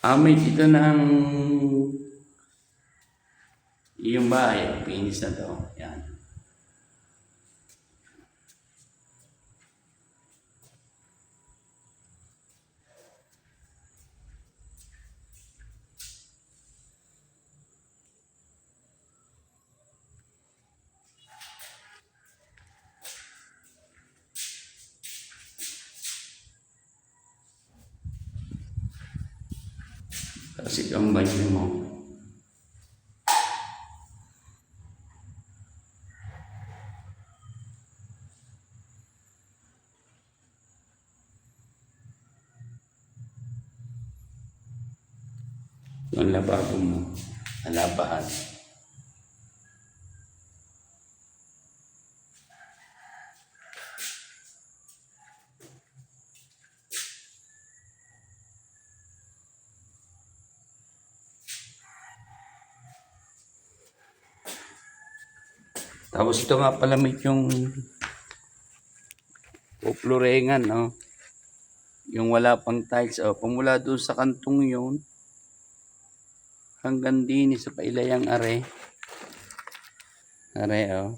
May dito ng yung bahay. Pinis na to. Yan. Kasi ang banyo mo. Yung lababo mo. Nalabahan. Tapos ito nga pala may yung puplurengan, no? Yung wala pang tiles, pumula doon sa kantong yun hanggang din sa pailayang are. Are,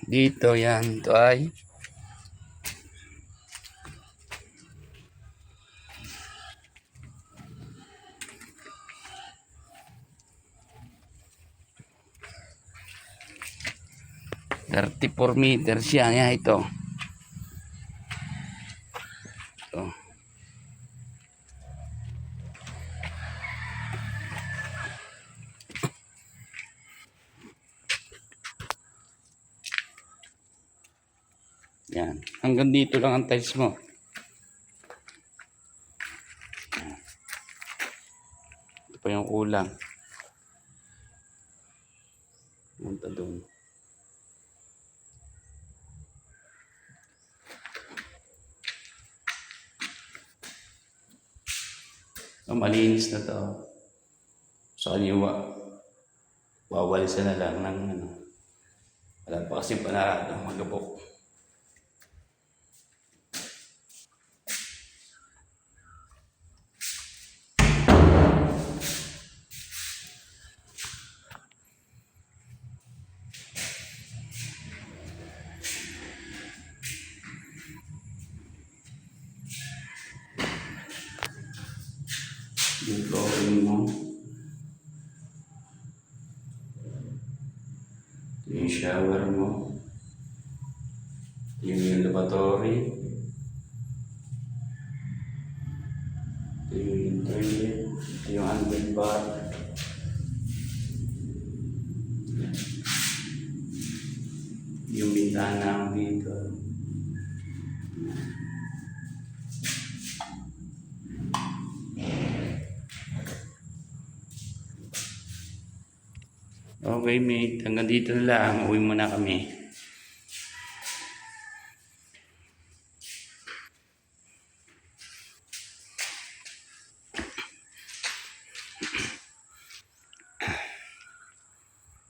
dito yan, ito ay $34 yan, ito. Ito. Yan. Hanggang dito lang ang tiles mo. Ito pa yung ulang. Punta doon. Malinis na to. Sa kaniwa, wawalisan na lang ng ano. Wala pa kasi panarado magabok. Yung flooring mo. Ito yung shower mo. Ito yung lavatory. Ito yung toilet. Ito yung handle bar. Yung bintana dito. Okay mate, hanggang dito na lang. Uwi muna kami.